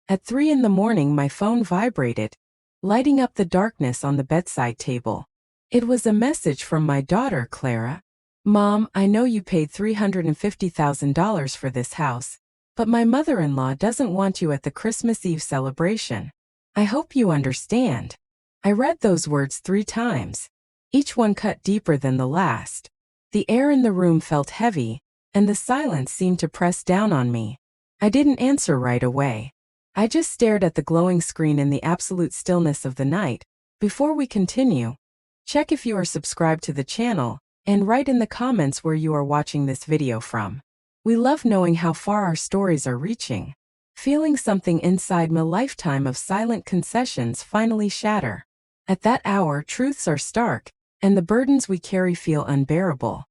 At 3 in the morning my phone vibrated, lighting up the darkness on the bedside table. It was a message from my daughter, Clara. "Mom, I know you paid $350,000 for this house, but my mother-in-law doesn't want you at the Christmas Eve celebration. I hope you understand." I read those words 3 times. Each one cut deeper than the last. The air in the room felt heavy, and the silence seemed to press down on me. I didn't answer right away. I just stared at the glowing screen in the absolute stillness of the night. Before we continue, check if you are subscribed to the channel, and write in the comments where you are watching this video from. We love knowing how far our stories are reaching. Feeling something inside me, a lifetime of silent concessions finally shatter. At that hour, truths are stark, and the burdens we carry feel unbearable.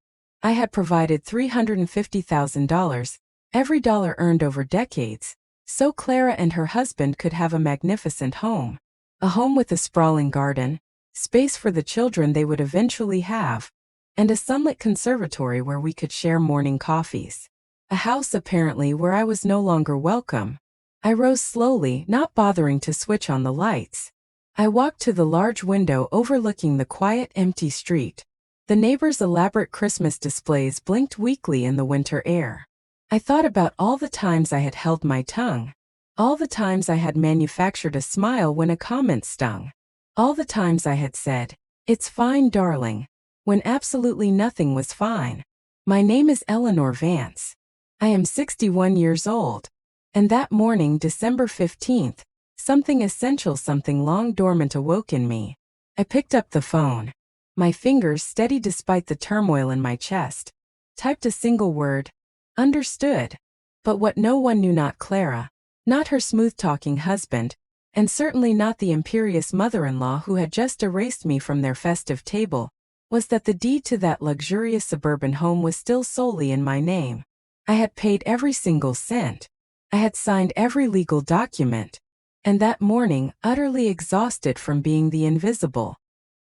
I had provided $350,000, every dollar earned over decades, so Clara and her husband could have a magnificent home. A home with a sprawling garden, space for the children they would eventually have, and a sunlit conservatory where we could share morning coffees. A house apparently where I was no longer welcome. I rose slowly, not bothering to switch on the lights. I walked to the large window overlooking the quiet, empty street. The neighbors' elaborate Christmas displays blinked weakly in the winter air. I thought about all the times I had held my tongue. All the times I had manufactured a smile when a comment stung. All the times I had said, "It's fine, darling," when absolutely nothing was fine. My name is Eleanor Vance. I am 61 years old. And that morning, December 15th, something essential, something long dormant awoke in me. I picked up the phone. My fingers, steady despite the turmoil in my chest, typed a single word: understood. But what no one knew, not Clara, not her smooth-talking husband, and certainly not the imperious mother-in-law who had just erased me from their festive table, was that the deed to that luxurious suburban home was still solely in my name. I had paid every single cent. I had signed every legal document. And that morning, utterly exhausted from being the invisible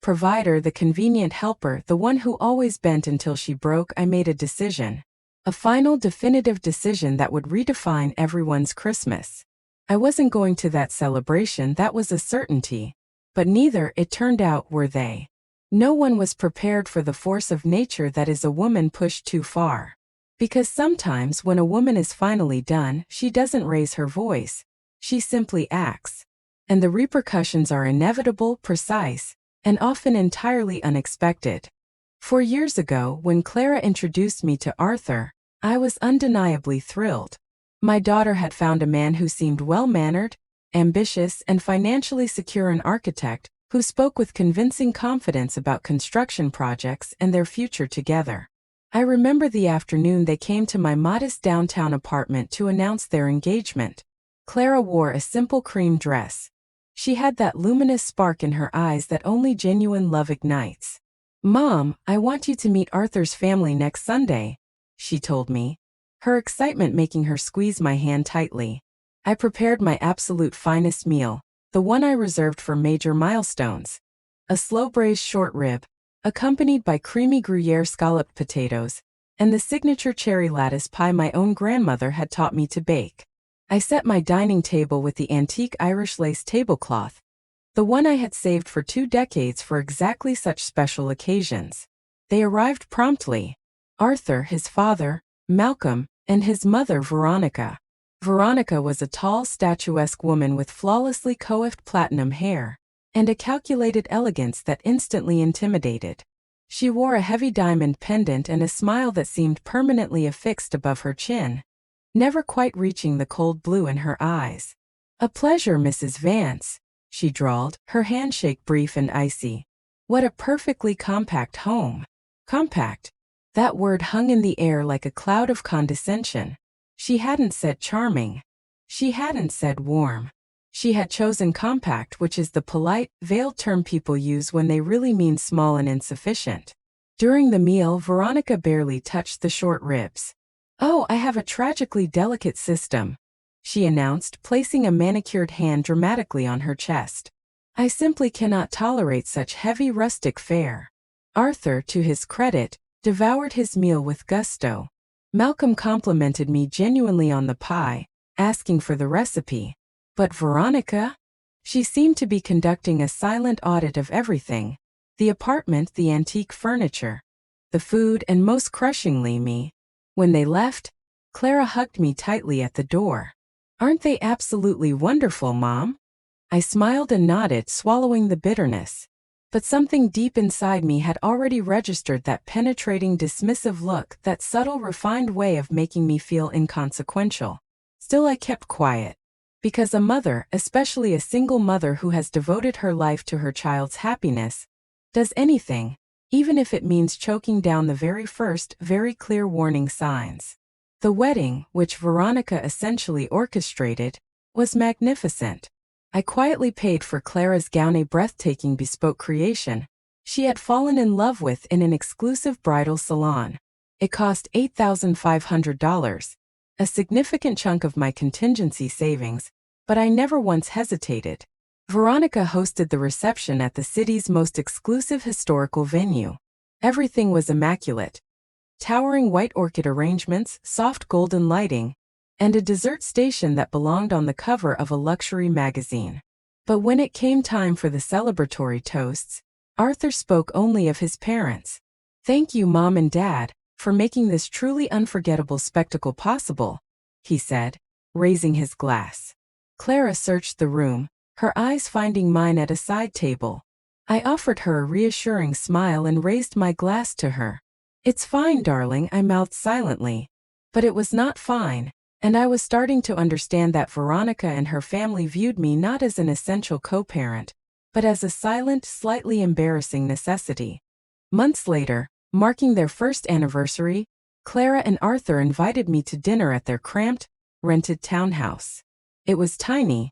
provider, the convenient helper, the one who always bent until she broke, I made a decision. A final, definitive decision that would redefine everyone's Christmas. I wasn't going to that celebration, that was a certainty. But neither, it turned out, were they. No one was prepared for the force of nature that is a woman pushed too far. Because sometimes when a woman is finally done, she doesn't raise her voice. She simply acts. And the repercussions are inevitable, precise, and often entirely unexpected. 4 years ago, when Clara introduced me to Arthur, I was undeniably thrilled. My daughter had found a man who seemed well-mannered, ambitious, and financially secure, an architect who spoke with convincing confidence about construction projects and their future together. I remember the afternoon they came to my modest downtown apartment to announce their engagement. Clara wore a simple cream dress. She had that luminous spark in her eyes that only genuine love ignites. "Mom, I want you to meet Arthur's family next Sunday," she told me, her excitement making her squeeze my hand tightly. I prepared my absolute finest meal, the one I reserved for major milestones. A slow-braised short rib, accompanied by creamy Gruyere scalloped potatoes, and the signature cherry lattice pie my own grandmother had taught me to bake. I set my dining table with the antique Irish lace tablecloth, the one I had saved for 2 decades for exactly such special occasions. They arrived promptly. Arthur, his father, Malcolm, and his mother, Veronica. Veronica was a tall, statuesque woman with flawlessly coiffed platinum hair, and a calculated elegance that instantly intimidated. She wore a heavy diamond pendant and a smile that seemed permanently affixed above her chin, never quite reaching the cold blue in her eyes. "A pleasure, Mrs. Vance," she drawled, her handshake brief and icy. What a perfectly compact home. Compact. That word hung in the air like a cloud of condescension. She hadn't said charming. She hadn't said warm. She had chosen compact, which is the polite, veiled term people use when they really mean small and insufficient. During the meal, Veronica barely touched the short ribs. "Oh, I have a tragically delicate system," she announced, placing a manicured hand dramatically on her chest. "I simply cannot tolerate such heavy rustic fare." Arthur, to his credit, devoured his meal with gusto. Malcolm complimented me genuinely on the pie, asking for the recipe. But Veronica? She seemed to be conducting a silent audit of everything. The apartment, the antique furniture, the food, and most crushingly me. When they left, Clara hugged me tightly at the door. "Aren't they absolutely wonderful, Mom?" I smiled and nodded, swallowing the bitterness. But something deep inside me had already registered that penetrating, dismissive look, that subtle, refined way of making me feel inconsequential. Still, I kept quiet. Because a mother, especially a single mother who has devoted her life to her child's happiness, does anything, even if it means choking down the very first, very clear warning signs. The wedding, which Veronica essentially orchestrated, was magnificent. I quietly paid for Clara's gown, a breathtaking bespoke creation she had fallen in love with in an exclusive bridal salon. It cost $8,500, a significant chunk of my contingency savings, but I never once hesitated. Veronica hosted the reception at the city's most exclusive historical venue. Everything was immaculate. Towering white orchid arrangements, soft golden lighting, and a dessert station that belonged on the cover of a luxury magazine. But when it came time for the celebratory toasts, Arthur spoke only of his parents. "Thank you, Mom and Dad, for making this truly unforgettable spectacle possible," he said, raising his glass. Clara searched the room, her eyes finding mine at a side table. I offered her a reassuring smile and raised my glass to her. "It's fine, darling," I mouthed silently. But it was not fine, and I was starting to understand that Veronica and her family viewed me not as an essential co-parent, but as a silent, slightly embarrassing necessity. Months later, marking their first anniversary, Clara and Arthur invited me to dinner at their cramped, rented townhouse. It was tiny,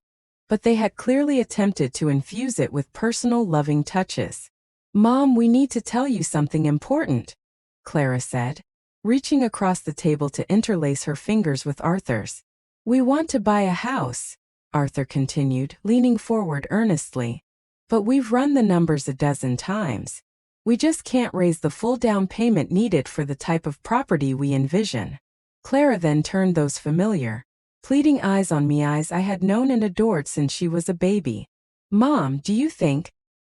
but they had clearly attempted to infuse it with personal, loving touches. "Mom, we need to tell you something important," Clara said, reaching across the table to interlace her fingers with Arthur's. "We want to buy a house," Arthur continued, leaning forward earnestly. "But we've run the numbers a dozen times. We just can't raise the full down payment needed for the type of property we envision." Clara then turned those familiar, pleading eyes on me, eyes I had known and adored since she was a baby. "Mom, do you think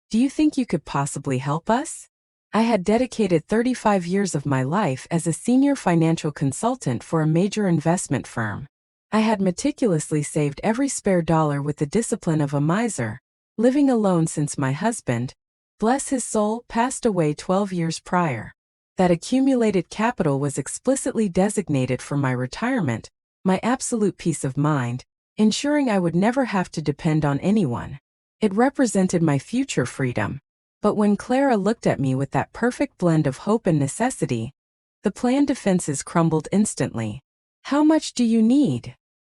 you could possibly help us?" I had dedicated 35 years of my life as a senior financial consultant for a major investment firm. I had meticulously saved every spare dollar with the discipline of a miser, living alone since my husband, bless his soul, passed away 12 years prior. That accumulated capital was explicitly designated for my retirement, my absolute peace of mind, ensuring I would never have to depend on anyone. It represented my future freedom. But when Clara looked at me with that perfect blend of hope and necessity, the planned defenses crumbled instantly. "How much do you need?"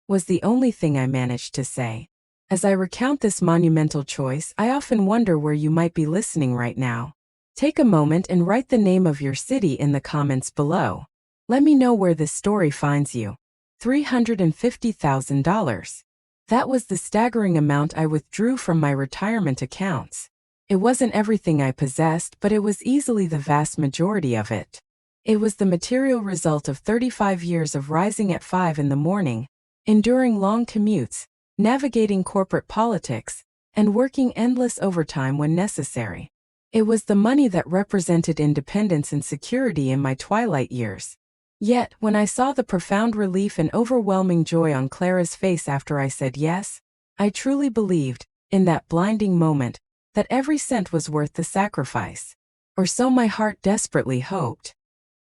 was the only thing I managed to say. As I recount this monumental choice, I often wonder where you might be listening right now. Take a moment and write the name of your city in the comments below. Let me know where this story finds you. $350,000. That was the staggering amount I withdrew from my retirement accounts. It wasn't everything I possessed, but it was easily the vast majority of it. It was the material result of 35 years of rising at 5 in the morning, enduring long commutes, navigating corporate politics, and working endless overtime when necessary. It was the money that represented independence and security in my twilight years. Yet, when I saw the profound relief and overwhelming joy on Clara's face after I said yes, I truly believed, in that blinding moment, that every cent was worth the sacrifice. Or so my heart desperately hoped.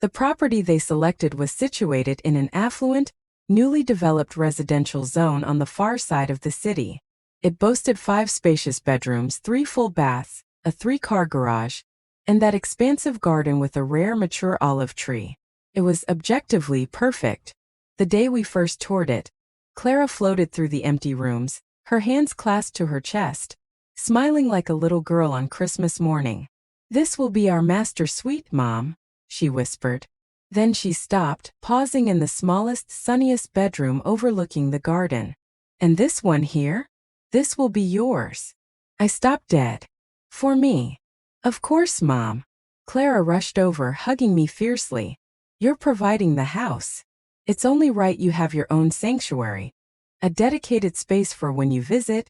The property they selected was situated in an affluent, newly developed residential zone on the far side of the city. It boasted 5 spacious bedrooms, 3 full baths, a 3-car garage, and that expansive garden with a rare mature olive tree. It was objectively perfect. The day we first toured it, Clara floated through the empty rooms, her hands clasped to her chest, smiling like a little girl on Christmas morning. "This will be our master suite, Mom," she whispered. Then she stopped, pausing in the smallest, sunniest bedroom overlooking the garden. "And this one here? This will be yours." I stopped dead. "For me?" "Of course, Mom." Clara rushed over, hugging me fiercely. "You're providing the house. It's only right you have your own sanctuary." A dedicated space for when you visit,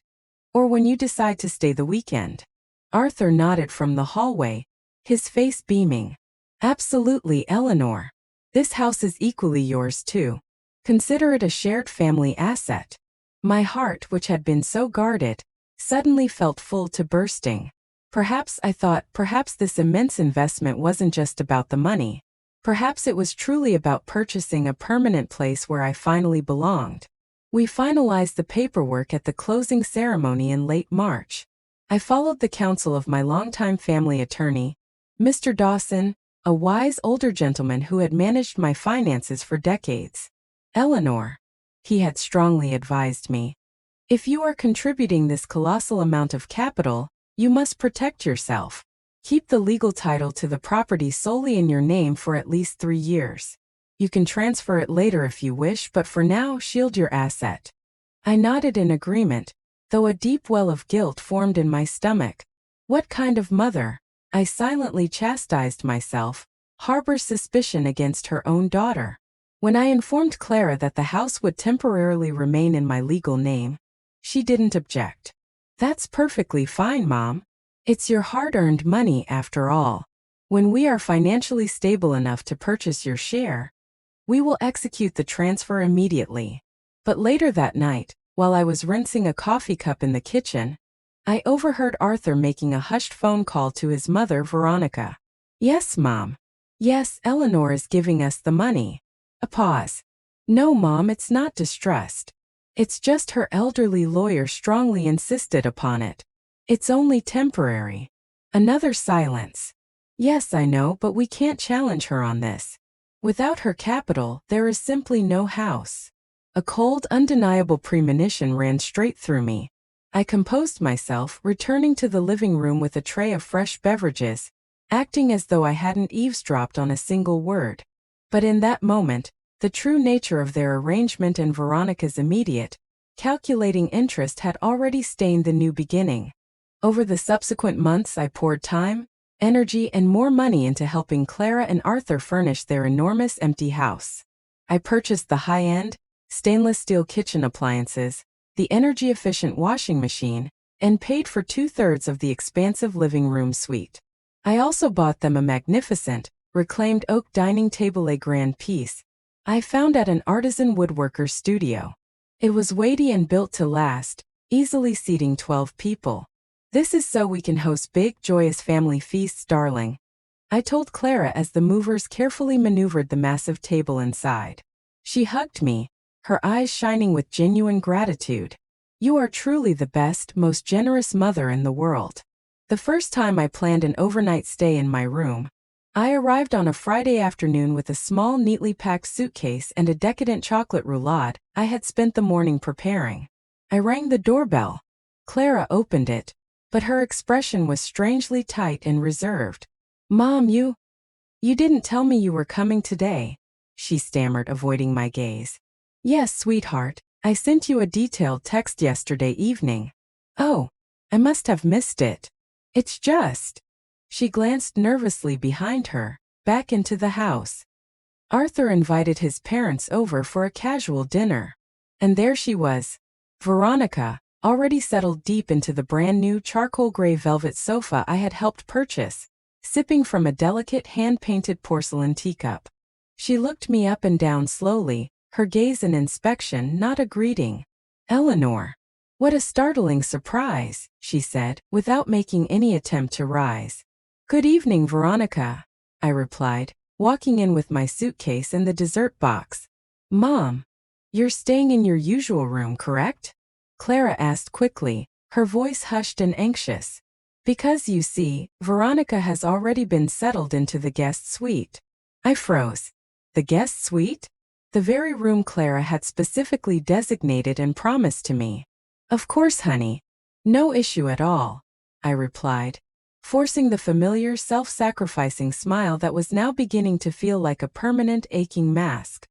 or when you decide to stay the weekend. Arthur nodded from the hallway, his face beaming. Absolutely, Eleanor. This house is equally yours too. Consider it a shared family asset. My heart, which had been so guarded, suddenly felt full to bursting. Perhaps this immense investment wasn't just about the money. Perhaps it was truly about purchasing a permanent place where I finally belonged. We finalized the paperwork at the closing ceremony in late March. I followed the counsel of my longtime family attorney, Mr. Dawson, a wise older gentleman who had managed my finances for decades. Eleanor, he had strongly advised me, if you are contributing this colossal amount of capital, you must protect yourself. Keep the legal title to the property solely in your name for at least 3 years. You can transfer it later if you wish, but for now, shield your asset. I nodded in agreement, though a deep well of guilt formed in my stomach. What kind of mother, I silently chastised myself, harbors suspicion against her own daughter? When I informed Clara that the house would temporarily remain in my legal name, she didn't object. That's perfectly fine, Mom. It's your hard-earned money after all. When we are financially stable enough to purchase your share, we will execute the transfer immediately. But later that night, while I was rinsing a coffee cup in the kitchen, I overheard Arthur making a hushed phone call to his mother, Veronica. Yes, Mom. Yes, Eleanor is giving us the money. A pause. No, Mom, it's not distrust. It's just her elderly lawyer strongly insisted upon it. It's only temporary. Another silence. Yes, I know, but we can't challenge her on this. Without her capital, there is simply no house. A cold, undeniable premonition ran straight through me. I composed myself, returning to the living room with a tray of fresh beverages, acting as though I hadn't eavesdropped on a single word. But in that moment, the true nature of their arrangement and Veronica's immediate, calculating interest had already stained the new beginning. Over the subsequent months, I poured time, energy, and more money into helping Clara and Arthur furnish their enormous empty house. I purchased the high-end, stainless steel kitchen appliances, the energy-efficient washing machine, and paid for 2/3 of the expansive living room suite. I also bought them a magnificent, reclaimed oak dining table, a grand piece I found at an artisan woodworker's studio. It was weighty and built to last, easily seating 12 people. This is so we can host big, joyous family feasts, darling, I told Clara as the movers carefully maneuvered the massive table inside. She hugged me, her eyes shining with genuine gratitude. You are truly the best, most generous mother in the world. The first time I planned an overnight stay in my room, I arrived on a Friday afternoon with a small, neatly packed suitcase and a decadent chocolate roulade I had spent the morning preparing. I rang the doorbell. Clara opened it, but her expression was strangely tight and reserved. Mom, you didn't tell me you were coming today, she stammered, avoiding my gaze. Yes, sweetheart, I sent you a detailed text yesterday evening. Oh, I must have missed it. It's just... She glanced nervously behind her, back into the house. Arthur invited his parents over for a casual dinner. And there she was, Veronica, already settled deep into the brand-new charcoal gray velvet sofa I had helped purchase, sipping from a delicate hand-painted porcelain teacup. She looked me up and down slowly, her gaze an inspection, not a greeting. Eleanor. What a startling surprise, she said, without making any attempt to rise. Good evening, Veronica, I replied, walking in with my suitcase and the dessert box. Mom, you're staying in your usual room, correct? Clara asked quickly, her voice hushed and anxious. Because you see, Veronica has already been settled into the guest suite. I froze. The guest suite? The very room Clara had specifically designated and promised to me. Of course, honey. No issue at all, I replied, forcing the familiar self-sacrificing smile that was now beginning to feel like a permanent aching mask.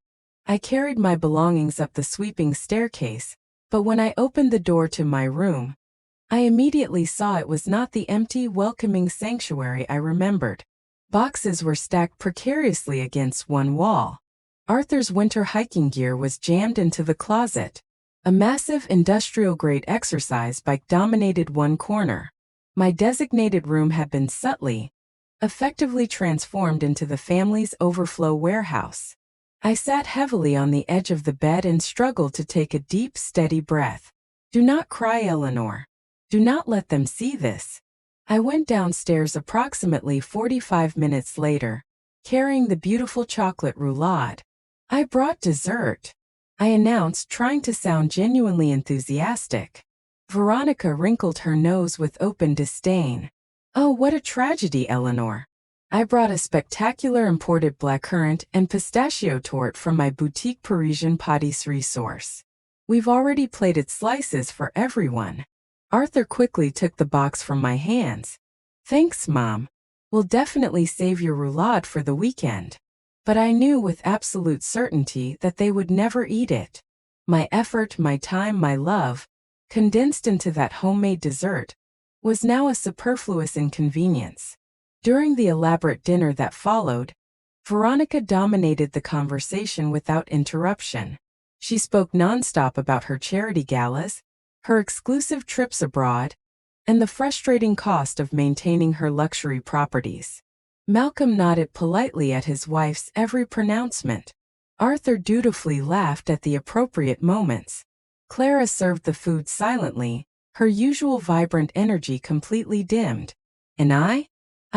I carried my belongings up the sweeping staircase, but when I opened the door to my room, I immediately saw it was not the empty, welcoming sanctuary I remembered. Boxes were stacked precariously against one wall. Arthur's winter hiking gear was jammed into the closet. A massive industrial-grade exercise bike dominated one corner. My designated room had been subtly, effectively transformed into the family's overflow warehouse. I sat heavily on the edge of the bed and struggled to take a deep, steady breath. Do not cry, Eleanor. Do not let them see this. I went downstairs approximately 45 minutes later, carrying the beautiful chocolate roulade. I brought dessert, I announced, trying to sound genuinely enthusiastic. Veronica wrinkled her nose with open disdain. Oh, what a tragedy, Eleanor. I brought a spectacular imported blackcurrant and pistachio torte from my boutique Parisian pâtisserie source. We've already plated slices for everyone. Arthur quickly took the box from my hands. Thanks, Mom. We'll definitely save your roulade for the weekend. But I knew with absolute certainty that they would never eat it. My effort, my time, my love, condensed into that homemade dessert, was now a superfluous inconvenience. During the elaborate dinner that followed, Veronica dominated the conversation without interruption. She spoke nonstop about her charity galas, her exclusive trips abroad, and the frustrating cost of maintaining her luxury properties. Malcolm nodded politely at his wife's every pronouncement. Arthur dutifully laughed at the appropriate moments. Clara served the food silently, her usual vibrant energy completely dimmed. And I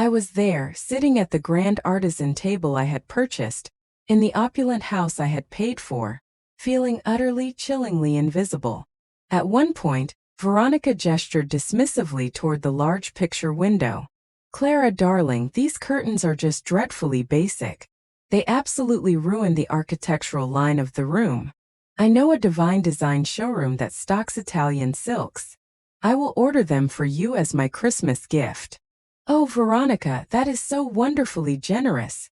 was there, sitting at the grand artisan table I had purchased, in the opulent house I had paid for, feeling utterly, chillingly invisible. At one point, Veronica gestured dismissively toward the large picture window. Clara, darling, these curtains are just dreadfully basic. They absolutely ruin the architectural line of the room. I know a divine design showroom that stocks Italian silks. I will order them for you as my Christmas gift. Oh, Veronica, that is so wonderfully generous.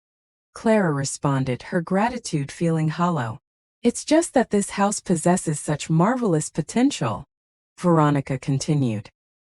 Clara responded, her gratitude feeling hollow. It's just that this house possesses such marvelous potential, Veronica continued,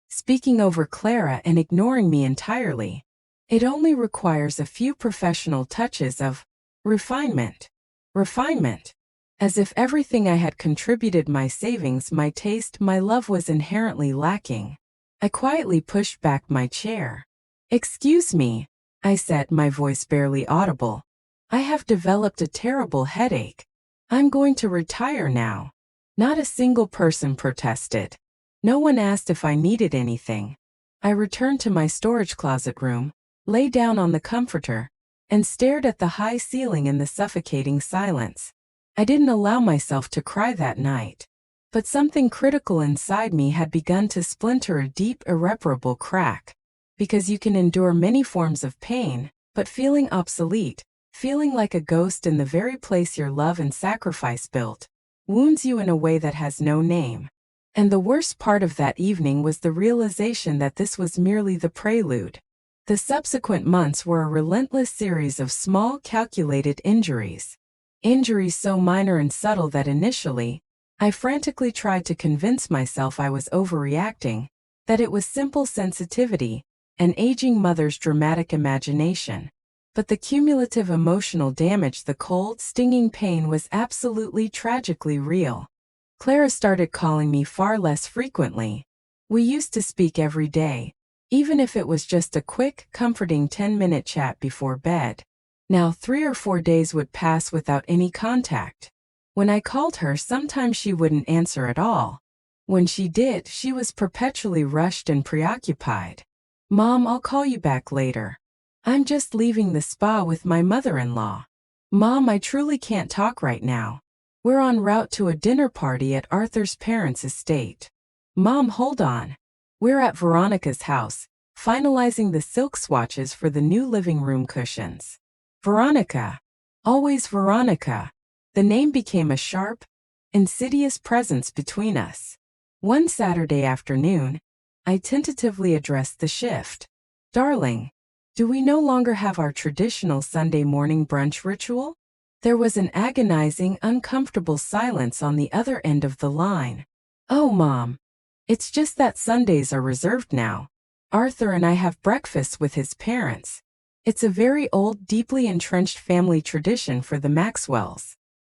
speaking over Clara and ignoring me entirely. It only requires a few professional touches of refinement. Refinement. As if everything I had contributed, my savings, my taste, my love, was inherently lacking. I quietly pushed back my chair. Excuse me, I said, my voice barely audible. I have developed a terrible headache. I'm going to retire now. Not a single person protested. No one asked if I needed anything. I returned to my storage closet room, lay down on the comforter, and stared at the high ceiling in the suffocating silence. I didn't allow myself to cry that night. But something critical inside me had begun to splinter, a deep, irreparable crack. Because you can endure many forms of pain, but feeling obsolete, feeling like a ghost in the very place your love and sacrifice built, wounds you in a way that has no name. And the worst part of that evening was the realization that this was merely the prelude. The subsequent months were a relentless series of small, calculated injuries. Injuries so minor and subtle that initially, I frantically tried to convince myself I was overreacting, that it was simple sensitivity, an aging mother's dramatic imagination. But the cumulative emotional damage, the cold, stinging pain, was absolutely tragically real. Clara started calling me far less frequently. We used to speak every day, even if it was just a quick, comforting 10-minute chat before bed. Now 3 or 4 days would pass without any contact. When I called her, sometimes she wouldn't answer at all. When she did, she was perpetually rushed and preoccupied. Mom, I'll call you back later. I'm just leaving the spa with my mother-in-law. Mom, I truly can't talk right now. We're en route to a dinner party at Arthur's parents' estate. Mom, hold on. We're at Veronica's house, finalizing the silk swatches for the new living room cushions. Veronica. Always Veronica. The name became a sharp, insidious presence between us. One Saturday afternoon, I tentatively addressed the shift. Darling, do we no longer have our traditional Sunday morning brunch ritual? There was an agonizing, uncomfortable silence on the other end of the line. Oh, Mom. It's just that Sundays are reserved now. Arthur and I have breakfast with his parents. It's a very old, deeply entrenched family tradition for the Maxwells.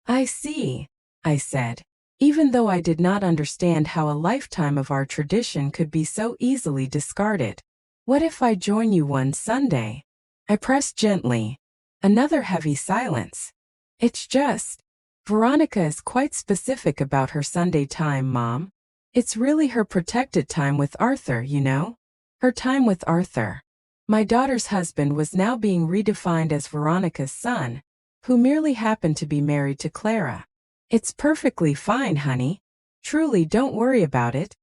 I see, I said. even though I did not understand how a lifetime of our tradition could be so easily discarded. What if I join you one Sunday? I pressed gently. Another heavy silence. It's just, Veronica is quite specific about her Sunday time, Mom. It's really her protected time with Arthur, you know? Her time with Arthur. My daughter's husband was now being redefined as Veronica's son, who merely happened to be married to Clara. It's perfectly fine, honey. Truly, don't worry about it,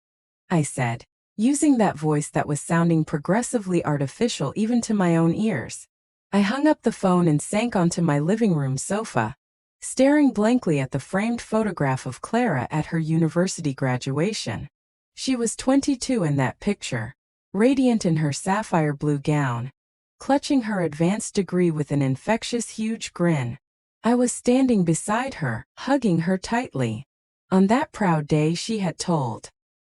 I said, using that voice that was sounding progressively artificial even to my own ears. I hung up the phone and sank onto my living room sofa, staring blankly at the framed photograph of Clara at her university graduation. She was 22 in that picture, radiant in her sapphire blue gown, clutching her advanced degree with an infectious huge grin. I was standing beside her, hugging her tightly. On that proud day she had told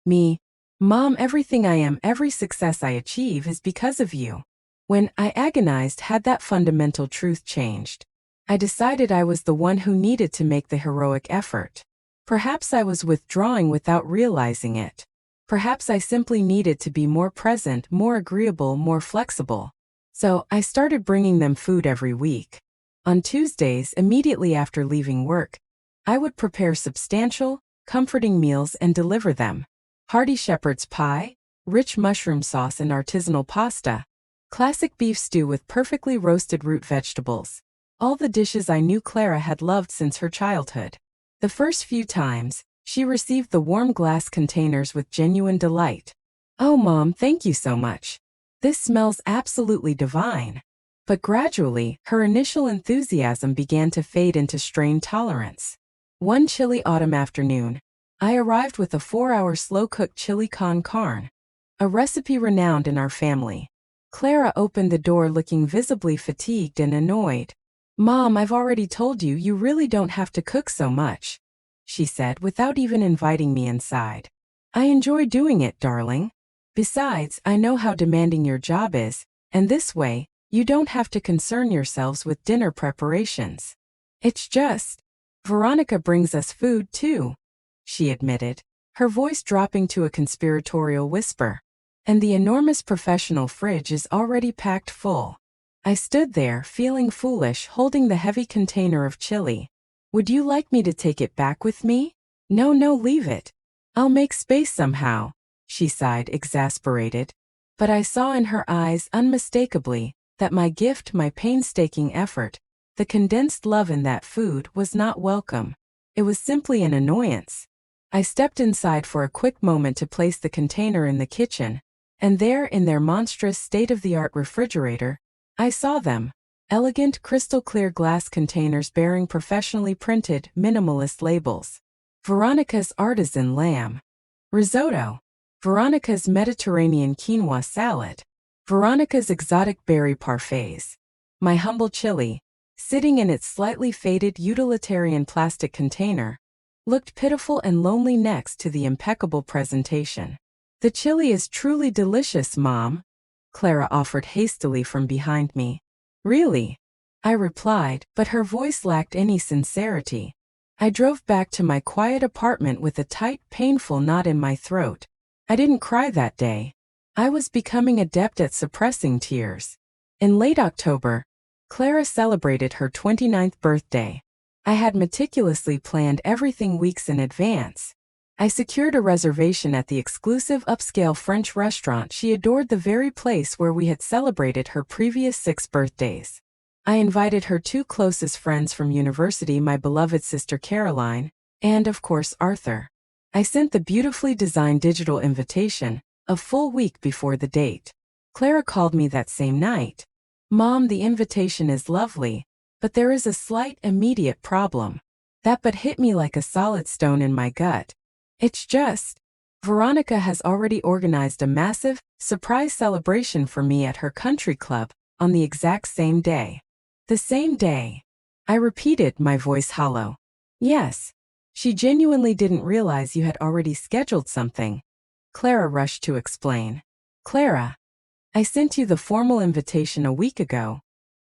me, Mom, everything I am, every success I achieve is because of you. When I agonized, had that fundamental truth changed? I decided I was the one who needed to make the heroic effort. Perhaps I was withdrawing without realizing it. Perhaps I simply needed to be more present, more agreeable, more flexible. So I started bringing them food every week. On Tuesdays, immediately after leaving work, I would prepare substantial, comforting meals and deliver them. Hearty shepherd's pie, rich mushroom sauce and artisanal pasta, classic beef stew with perfectly roasted root vegetables. All the dishes I knew Clara had loved since her childhood. The first few times, she received the warm glass containers with genuine delight. Oh, Mom, thank you so much. This smells absolutely divine. But gradually, her initial enthusiasm began to fade into strained tolerance. One chilly autumn afternoon, I arrived with a 4-hour slow-cooked chili con carne, a recipe renowned in our family. Clara opened the door looking visibly fatigued and annoyed. Mom, I've already told you, you really don't have to cook so much, she said without even inviting me inside. I enjoy doing it, darling. Besides, I know how demanding your job is, and this way, you don't have to concern yourselves with dinner preparations. It's just, Veronica brings us food too, she admitted, her voice dropping to a conspiratorial whisper. And the enormous professional fridge is already packed full. I stood there, feeling foolish, holding the heavy container of chili. Would you like me to take it back with me? No, leave it. I'll make space somehow, she sighed, exasperated. But I saw in her eyes unmistakably that my gift, my painstaking effort, the condensed love in that food was not welcome. It was simply an annoyance. I stepped inside for a quick moment to place the container in the kitchen, and there, in their monstrous state-of-the-art refrigerator, I saw them. Elegant, crystal-clear glass containers bearing professionally printed, minimalist labels. Veronica's artisan lamb risotto. Veronica's Mediterranean quinoa salad. Veronica's exotic berry parfaits. My humble chili, sitting in its slightly faded utilitarian plastic container, looked pitiful and lonely next to the impeccable presentation. The chili is truly delicious, Mom, Clara offered hastily from behind me. Really? I replied, but her voice lacked any sincerity. I drove back to my quiet apartment with a tight, painful knot in my throat. I didn't cry that day. I was becoming adept at suppressing tears. In late October, Clara celebrated her 29th birthday. I had meticulously planned everything weeks in advance. I secured a reservation at the exclusive upscale French restaurant she adored, the very place where we had celebrated her previous 6 birthdays. I invited her 2 closest friends from university, my beloved sister Caroline, and of course Arthur. I sent the beautifully designed digital invitation a full week before the date. Clara called me that same night. Mom, the invitation is lovely, but there is a slight, immediate problem. That but hit me like a solid stone in my gut. It's just, Veronica has already organized a massive, surprise celebration for me at her country club on the exact same day. The same day. I repeated, my voice hollow. Yes. She genuinely didn't realize you had already scheduled something. Clara rushed to explain. Clara, I sent you the formal invitation a week ago,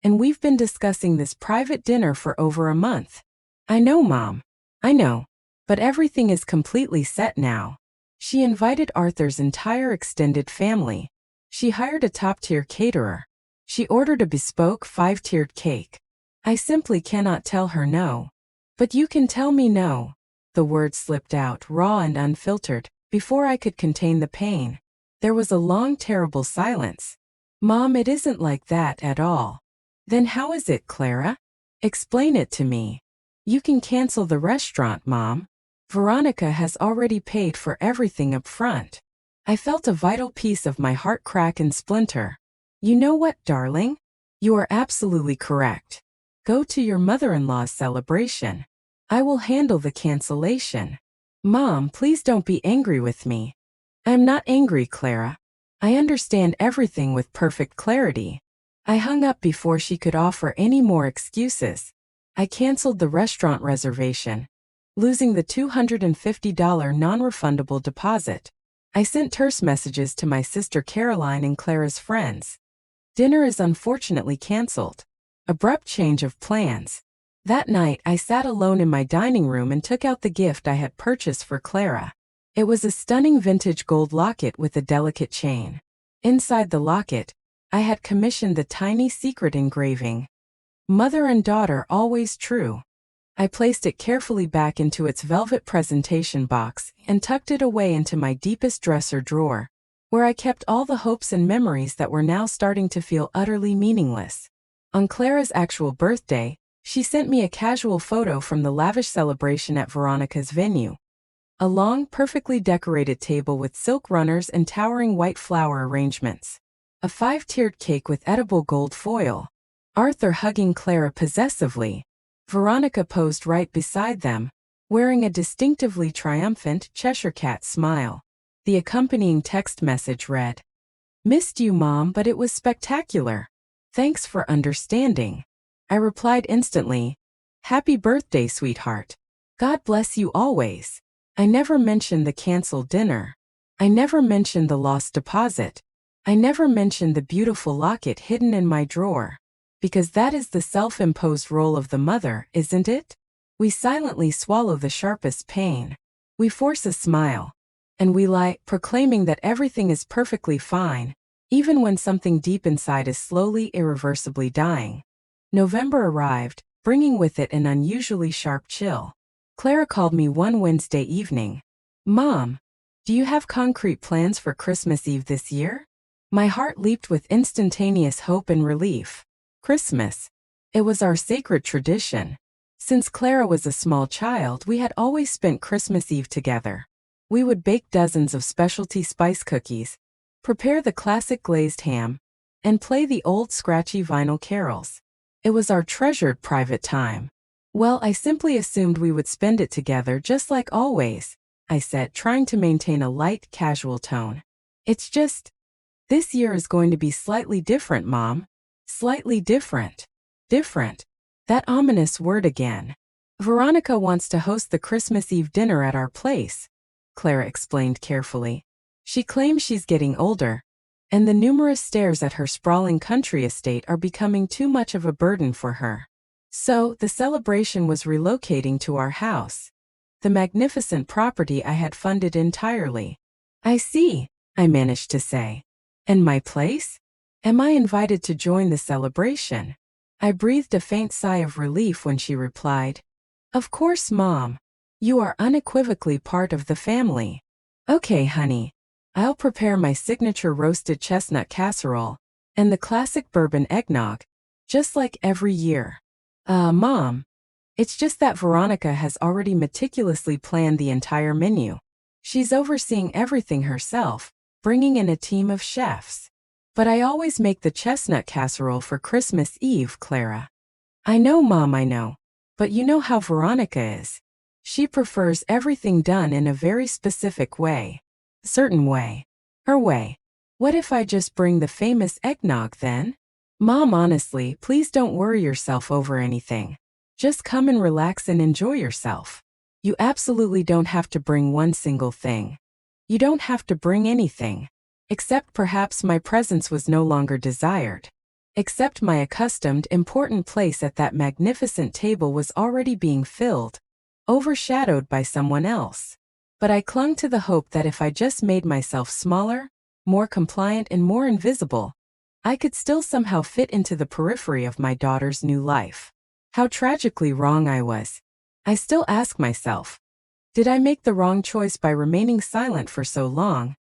and we've been discussing this private dinner for over a month. I know, Mom. I know. But everything is completely set now. She invited Arthur's entire extended family. She hired a top-tier caterer. She ordered a bespoke 5-tiered cake. I simply cannot tell her no. But you can tell me no. The words slipped out raw and unfiltered, before I could contain the pain. There was a long, terrible silence. Mom, it isn't like that at all. Then how is it, Clara? Explain it to me. You can cancel the restaurant, Mom. Veronica has already paid for everything up front. I felt a vital piece of my heart crack and splinter. You know what, darling? You are absolutely correct. Go to your mother-in-law's celebration. I will handle the cancellation. Mom, please don't be angry with me. I'm not angry, Clara. I understand everything with perfect clarity. I hung up before she could offer any more excuses. I canceled the restaurant reservation, losing the $250 non-refundable deposit. I sent terse messages to my sister Caroline and Clara's friends. Dinner is unfortunately canceled. Abrupt change of plans. That night, I sat alone in my dining room and took out the gift I had purchased for Clara. It was a stunning vintage gold locket with a delicate chain. Inside the locket, I had commissioned the tiny secret engraving. Mother and daughter always true. I placed it carefully back into its velvet presentation box and tucked it away into my deepest dresser drawer, where I kept all the hopes and memories that were now starting to feel utterly meaningless. On Clara's actual birthday, she sent me a casual photo from the lavish celebration at Veronica's venue. A long, perfectly decorated table with silk runners and towering white flower arrangements. A 5-tiered cake with edible gold foil. Arthur hugging Clara possessively. Veronica posed right beside them, wearing a distinctively triumphant Cheshire cat smile. The accompanying text message read, "Missed you, Mom, but it was spectacular. Thanks for understanding." I replied instantly, "Happy birthday, sweetheart. God bless you always." I never mentioned the canceled dinner. I never mentioned the lost deposit. I never mentioned the beautiful locket hidden in my drawer. Because that is the self-imposed role of the mother, isn't it? We silently swallow the sharpest pain. We force a smile. And we lie, proclaiming that everything is perfectly fine, even when something deep inside is slowly, irreversibly dying. November arrived, bringing with it an unusually sharp chill. Clara called me one Wednesday evening. "Mom, do you have concrete plans for Christmas Eve this year?" My heart leaped with instantaneous hope and relief. Christmas. It was our sacred tradition. Since Clara was a small child, we had always spent Christmas Eve together. We would bake dozens of specialty spice cookies, prepare the classic glazed ham, and play the old scratchy vinyl carols. It was our treasured private time. "Well, I simply assumed we would spend it together just like always," I said, trying to maintain a light, casual tone. "It's just, this year is going to be slightly different, Mom. Slightly different. Different. That ominous word again. Veronica wants to host the Christmas Eve dinner at our place," Clara explained carefully. "She claims she's getting older, and the numerous stairs at her sprawling country estate are becoming too much of a burden for her. So, the celebration was relocating to our house, the magnificent property I had funded entirely." "I see," I managed to say. "And my place? Am I invited to join the celebration?" I breathed a faint sigh of relief when she replied, "Of course, Mom. You are unequivocally part of the family." "Okay, honey. I'll prepare my signature roasted chestnut casserole and the classic bourbon eggnog, just like every year." Mom, it's just that Veronica has already meticulously planned the entire menu. She's overseeing everything herself, bringing in a team of chefs. But I always make the chestnut casserole for Christmas Eve, Clara." "I know, Mom, I know. But you know how Veronica is. She prefers everything done in a very specific way. Certain way. Her way. What if I just bring the famous eggnog then?" "Mom, honestly, please don't worry yourself over anything. Just come and relax and enjoy yourself. You absolutely don't have to bring one single thing. You don't have to bring anything. Except perhaps my presence was no longer desired. Except my accustomed, important place at that magnificent table was already being filled. overshadowed by someone else. But I clung to the hope that if I just made myself smaller, more compliant, and more invisible, I could still somehow fit into the periphery of my daughter's new life. How tragically wrong I was. I still ask myself, did I make the wrong choice by remaining silent for so long?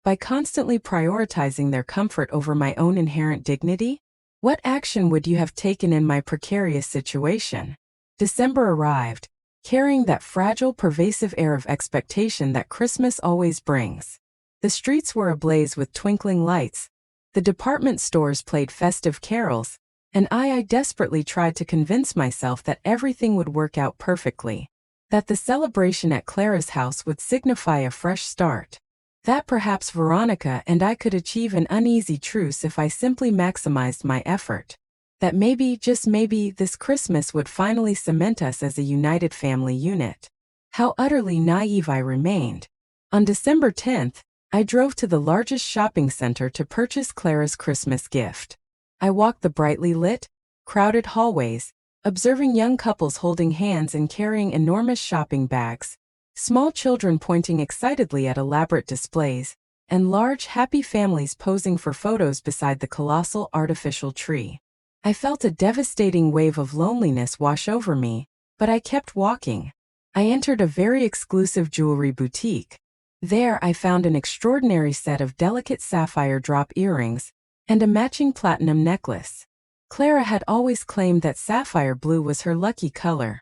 By constantly prioritizing their comfort over my own inherent dignity? What action would you have taken in my precarious situation? December arrived, carrying that fragile, pervasive air of expectation that Christmas always brings. The streets were ablaze with twinkling lights, the department stores played festive carols, and I desperately tried to convince myself that everything would work out perfectly, that the celebration at Clara's house would signify a fresh start, that perhaps Veronica and I could achieve an uneasy truce if I simply maximized my effort, that maybe, just maybe, this Christmas would finally cement us as a united family unit. How utterly naive I remained. On December 10th, I drove to the largest shopping center to purchase Clara's Christmas gift. I walked the brightly lit, crowded hallways, observing young couples holding hands and carrying enormous shopping bags, small children pointing excitedly at elaborate displays, and large, happy families posing for photos beside the colossal artificial tree. I felt a devastating wave of loneliness wash over me, but I kept walking. I entered a very exclusive jewelry boutique. There I found an extraordinary set of delicate sapphire drop earrings and a matching platinum necklace. Clara had always claimed that sapphire blue was her lucky color.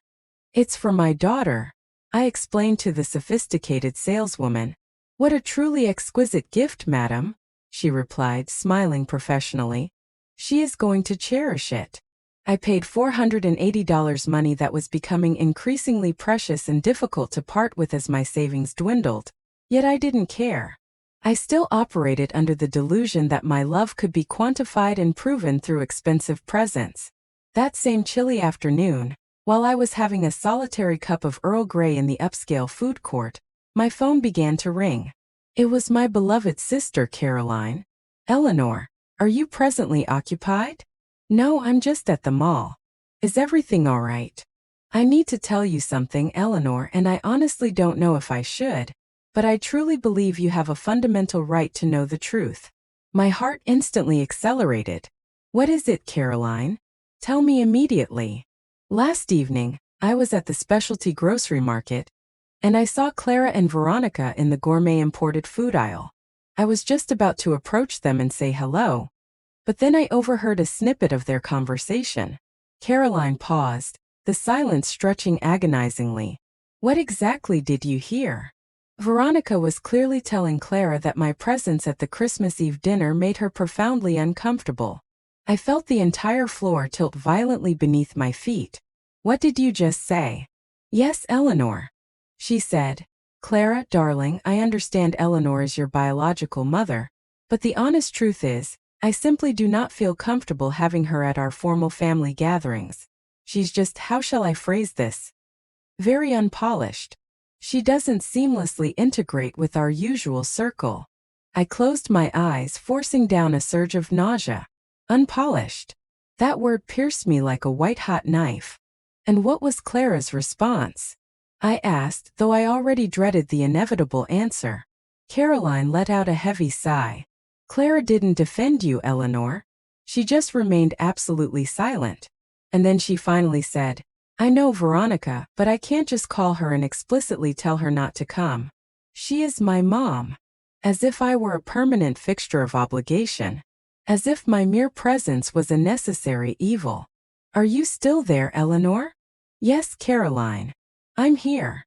"It's for my daughter," I explained to the sophisticated saleswoman. "What a truly exquisite gift, madam," she replied, smiling professionally. "She is going to cherish it." I paid $480 money that was becoming increasingly precious and difficult to part with as my savings dwindled. Yet I didn't care. I still operated under the delusion that my love could be quantified and proven through expensive presents. That same chilly afternoon, while I was having a solitary cup of Earl Grey in the upscale food court, my phone began to ring. It was my beloved sister Caroline. "Eleanor, are you presently occupied?" "No, I'm just at the mall." "Is everything all right?" "I need to tell you something, Eleanor, and I honestly don't know if I should, but I truly believe you have a fundamental right to know the truth." My heart instantly accelerated. "What is it, Caroline? Tell me immediately." "Last evening, I was at the specialty grocery market, and I saw Clara and Veronica in the gourmet imported food aisle. I was just about to approach them and say hello, but then I overheard a snippet of their conversation." Caroline paused, the silence stretching agonizingly. "What exactly did you hear?" Veronica was clearly telling Clara that my presence at the Christmas Eve dinner made her profoundly uncomfortable. I felt the entire floor tilt violently beneath my feet. "What did you just say?" "Yes, Eleanor," she said. "Clara, darling, I understand Eleanor is your biological mother, but the honest truth is, I simply do not feel comfortable having her at our formal family gatherings. She's just, how shall I phrase this? Very unpolished. She doesn't seamlessly integrate with our usual circle." I closed my eyes, forcing down a surge of nausea. Unpolished. That word pierced me like a white-hot knife. And what was Clara's response? I asked, though I already dreaded the inevitable answer. Caroline let out a heavy sigh. "Clara didn't defend you, Eleanor. She just remained absolutely silent. And then she finally said, 'I know Veronica, but I can't just call her and explicitly tell her not to come. She is my mom.' As if I were a permanent fixture of obligation. As if my mere presence was a necessary evil. "Are you still there, Eleanor?" "Yes, Caroline. I'm here.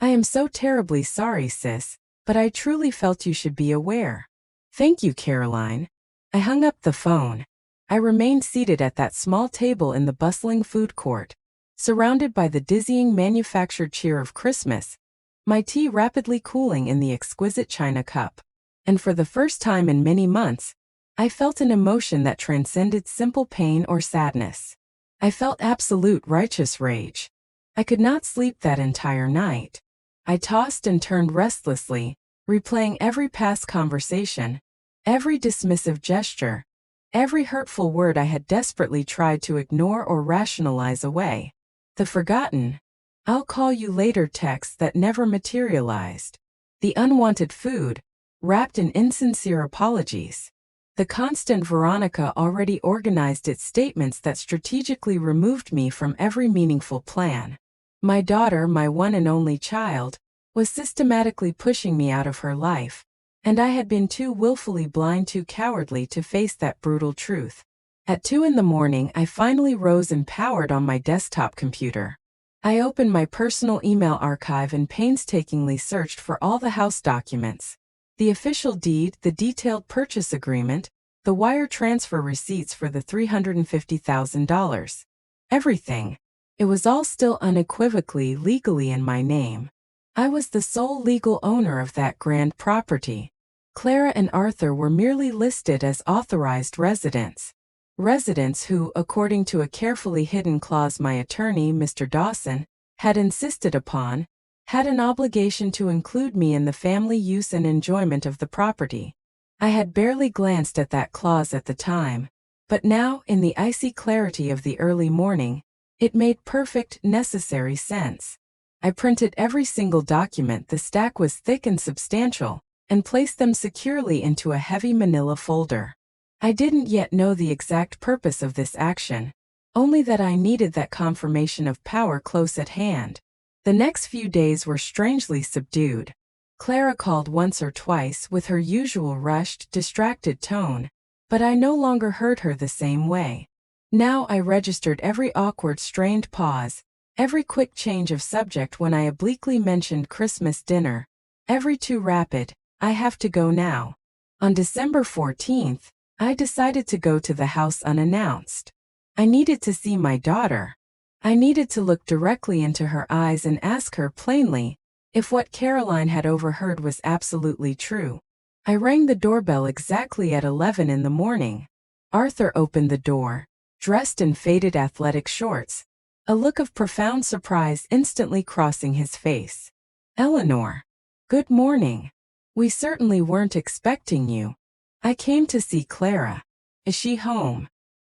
I am so terribly sorry, sis, but I truly felt you should be aware." "Thank you, Caroline." I hung up the phone. I remained seated at that small table in the bustling food court, surrounded by the dizzying manufactured cheer of Christmas, my tea rapidly cooling in the exquisite china cup. And for the first time in many months, I felt an emotion that transcended simple pain or sadness. I felt absolute righteous rage. I could not sleep that entire night. I tossed and turned restlessly, replaying every past conversation, every dismissive gesture, every hurtful word I had desperately tried to ignore or rationalize away. The forgotten, "I'll call you later" texts that never materialized. The unwanted food, wrapped in insincere apologies. The constant Veronica already organized its statements that strategically removed me from every meaningful plan. My daughter, my one and only child, was systematically pushing me out of her life, and I had been too willfully blind, too cowardly to face that brutal truth. At 2 in the morning, I finally rose empowered on my desktop computer. I opened my personal email archive and painstakingly searched for all the house documents. The official deed, the detailed purchase agreement, the wire transfer receipts for the $350,000. Everything. It was all still unequivocally, legally in my name. I was the sole legal owner of that grand property. Clara and Arthur were merely listed as authorized residents. Residents who, according to a carefully hidden clause my attorney, Mr. Dawson, had insisted upon, had an obligation to include me in the family use and enjoyment of the property. I had barely glanced at that clause at the time, but now, in the icy clarity of the early morning, it made perfect, necessary sense. I printed every single document, the stack was thick and substantial, and placed them securely into a heavy manila folder. I didn't yet know the exact purpose of this action, only that I needed that confirmation of power close at hand. The next few days were strangely subdued. Clara called once or twice with her usual rushed, distracted tone, but I no longer heard her the same way. Now I registered every awkward, strained pause, every quick change of subject when I obliquely mentioned Christmas dinner, every too rapid, "I have to go now." On December 14th, I decided to go to the house unannounced. I needed to see my daughter. I needed to look directly into her eyes and ask her plainly if what Caroline had overheard was absolutely true. I rang the doorbell exactly at 11 in the morning. Arthur opened the door, dressed in faded athletic shorts, a look of profound surprise instantly crossing his face. "Eleanor. Good morning. We certainly weren't expecting you. I came to see Clara. Is she home?"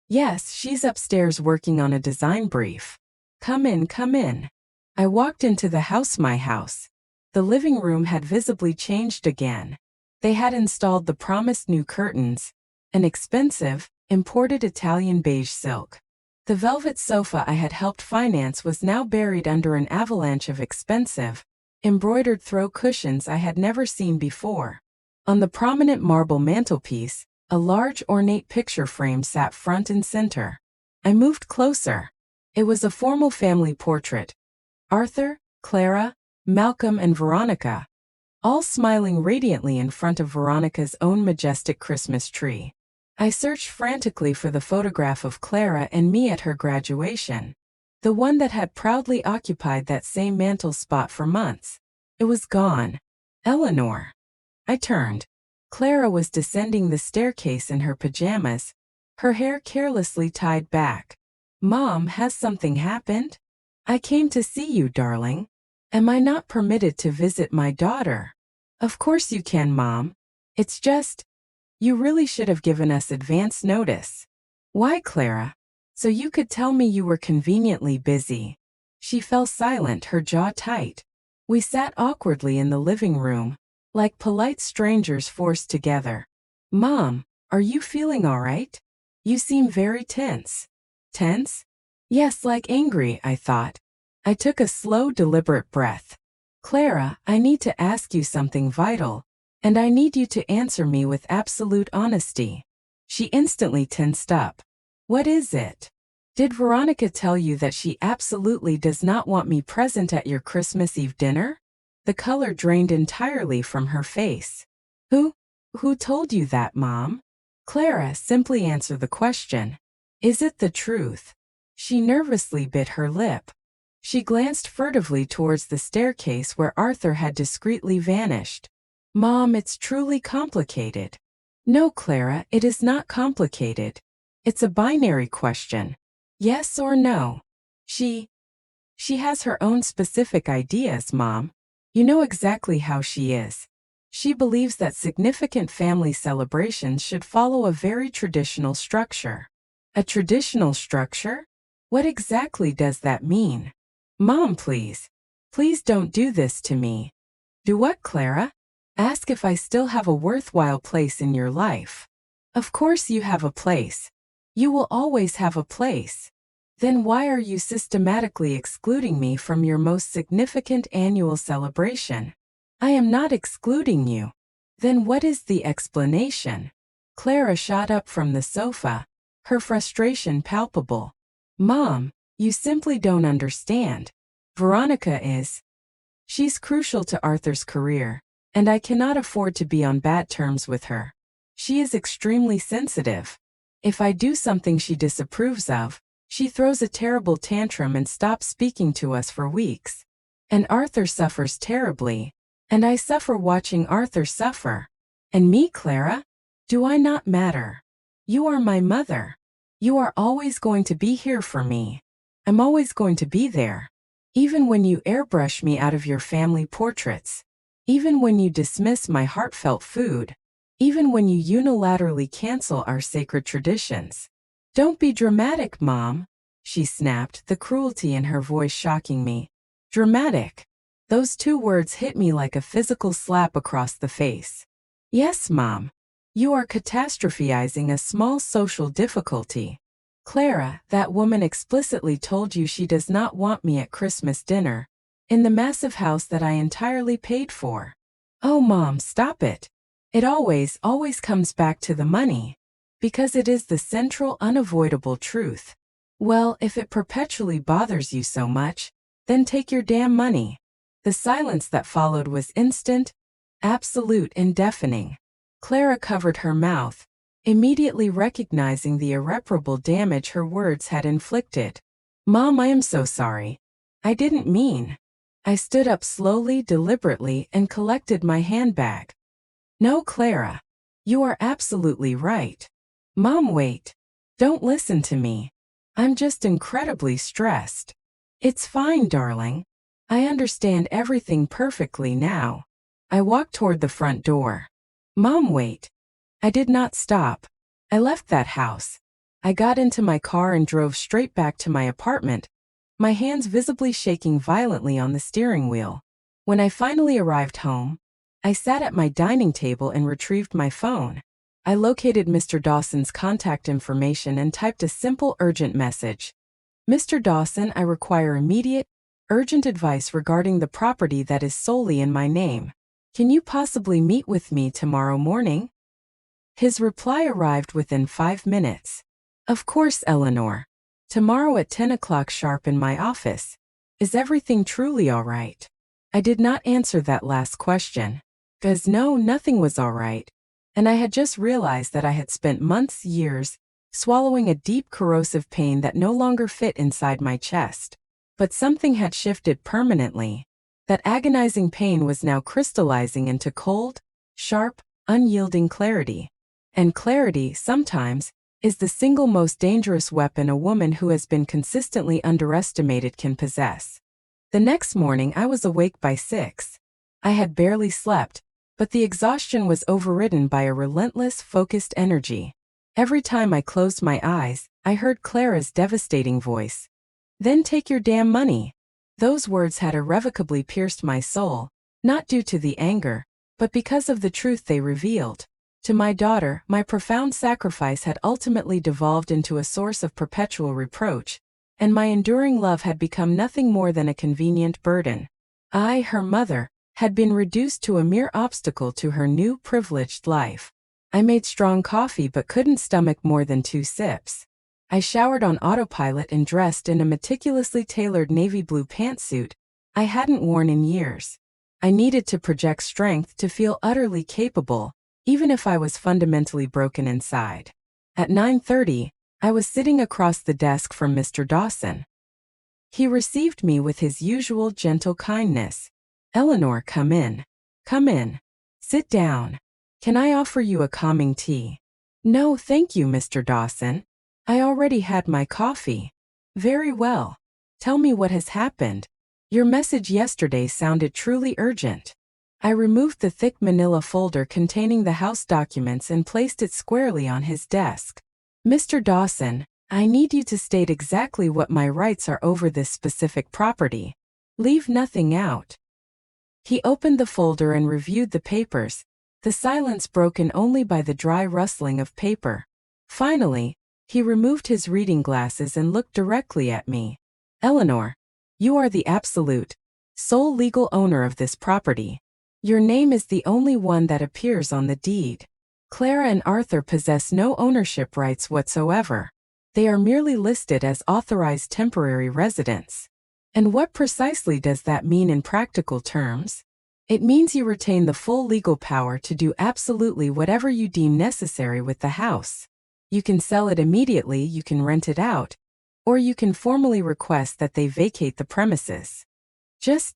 "Yes, she's upstairs working on a design brief." Come in, come in." I walked into the house, my house. The living room had visibly changed again. They had installed the promised new curtains, an expensive, imported Italian beige silk. The velvet sofa I had helped finance was now buried under an avalanche of expensive, embroidered throw cushions I had never seen before. On the prominent marble mantelpiece, a large ornate picture frame sat front and center. I moved closer. It was a formal family portrait. Arthur, Clara, Malcolm, and Veronica, all smiling radiantly in front of Veronica's own majestic Christmas tree. I searched frantically for the photograph of Clara and me at her graduation, the one that had proudly occupied that same mantel spot for months. It was gone. "Eleanor." I turned. Clara was descending the staircase in her pajamas, her hair carelessly tied back. "Mom, has something happened?" "I came to see you, darling. Am I not permitted to visit my daughter?" "Of course you can, Mom. It's just, you really should have given us advance notice." "Why, Clara?" "So you could tell me you were conveniently busy." She fell silent, her jaw tight. We sat awkwardly in the living room, like polite strangers forced together. "Mom, are you feeling all right? You seem very tense." "Tense?" "Yes, like angry," I thought. I took a slow, deliberate breath. "Clara, I need to ask you something vital, and I need you to answer me with absolute honesty." She instantly tensed up. "What is it? Did Veronica tell you that she absolutely does not want me present at your Christmas Eve dinner?" The color drained entirely from her face. Who told you that, Mom?" "Clara, simply answer the question. Is it the truth?" She nervously bit her lip. She glanced furtively towards the staircase where Arthur had discreetly vanished. "Mom, it's truly complicated." "No, Clara, it is not complicated. It's a binary question. Yes or no. She has her own specific ideas, Mom. You know exactly how she is. She believes that significant family celebrations should follow a very traditional structure." "A traditional structure? What exactly does that mean?" Mom, please. Please don't do this to me. Do what, Clara? Ask if I still have a worthwhile place in your life. Of course you have a place. You will always have a place. Then why are you systematically excluding me from your most significant annual celebration? I am not excluding you. Then what is the explanation? Clara shot up from the sofa, her frustration palpable. Mom, you simply don't understand. Veronica is. She's crucial to Arthur's career, and I cannot afford to be on bad terms with her. She is extremely sensitive. If I do something she disapproves of, she throws a terrible tantrum and stops speaking to us for weeks. And Arthur suffers terribly, and I suffer watching Arthur suffer. And me, Clara? Do I not matter? You are my mother. You are always going to be here for me. I'm always going to be there. Even when you airbrush me out of your family portraits. Even when you dismiss my heartfelt food. Even when you unilaterally cancel our sacred traditions. Don't be dramatic, Mom, she snapped, the cruelty in her voice shocking me. Dramatic. Those two words hit me like a physical slap across the face. Yes, Mom. You are catastrophizing a small social difficulty. Clara, that woman explicitly told you she does not want me at Christmas dinner, in the massive house that I entirely paid for. Oh, Mom, stop it. It always comes back to the money. Because it is the central, unavoidable truth. Well, if it perpetually bothers you so much, then take your damn money. The silence that followed was instant, absolute, and deafening. Clara covered her mouth, immediately recognizing the irreparable damage her words had inflicted. Mom, I am so sorry. I didn't mean. I stood up slowly, deliberately, and collected my handbag. No, Clara. You are absolutely right. Mom, wait. Don't listen to me. I'm just incredibly stressed. It's fine, darling. I understand everything perfectly now. I walked toward the front door. Mom, wait. I did not stop. I left that house. I got into my car and drove straight back to my apartment, my hands visibly shaking violently on the steering wheel. When I finally arrived home, I sat at my dining table and retrieved my phone. I located Mr. Dawson's contact information and typed a simple, urgent message. Mr. Dawson, I require immediate, urgent advice regarding the property that is solely in my name. Can you possibly meet with me tomorrow morning? His reply arrived within 5 minutes. Of course, Eleanor. Tomorrow at 10 o'clock sharp in my office. Is everything truly all right? I did not answer that last question. Because no, nothing was all right. And I had just realized that I had spent months, years, swallowing a deep corrosive pain that no longer fit inside my chest. But something had shifted permanently. That agonizing pain was now crystallizing into cold, sharp, unyielding clarity. And clarity, sometimes, is the single most dangerous weapon a woman who has been consistently underestimated can possess. The next morning I was awake by 6. I had barely slept, but the exhaustion was overridden by a relentless, focused energy. Every time I closed my eyes, I heard Clara's devastating voice. Then take your damn money. Those words had irrevocably pierced my soul, not due to the anger, but because of the truth they revealed. To my daughter, my profound sacrifice had ultimately devolved into a source of perpetual reproach, and my enduring love had become nothing more than a convenient burden. I, her mother, had been reduced to a mere obstacle to her new privileged life. I made strong coffee but couldn't stomach more than 2 sips. I showered on autopilot and dressed in a meticulously tailored navy blue pantsuit I hadn't worn in years. I needed to project strength to feel utterly capable, even if I was fundamentally broken inside. At 9:30, I was sitting across the desk from Mr. Dawson. He received me with his usual gentle kindness. Eleanor, come in. Come in. Sit down. Can I offer you a calming tea? No, thank you, Mr. Dawson. I already had my coffee. Very well. Tell me what has happened. Your message yesterday sounded truly urgent. I removed the thick manila folder containing the house documents and placed it squarely on his desk. Mr. Dawson, I need you to state exactly what my rights are over this specific property. Leave nothing out." He opened the folder and reviewed the papers, the silence broken only by the dry rustling of paper. Finally, he removed his reading glasses and looked directly at me. "Eleanor, you are the absolute, sole legal owner of this property. Your name is the only one that appears on the deed. Clara and Arthur possess no ownership rights whatsoever. They are merely listed as authorized temporary residents." And what precisely does that mean in practical terms? It means you retain the full legal power to do absolutely whatever you deem necessary with the house. You can sell it immediately, you can rent it out, or you can formally request that they vacate the premises. Just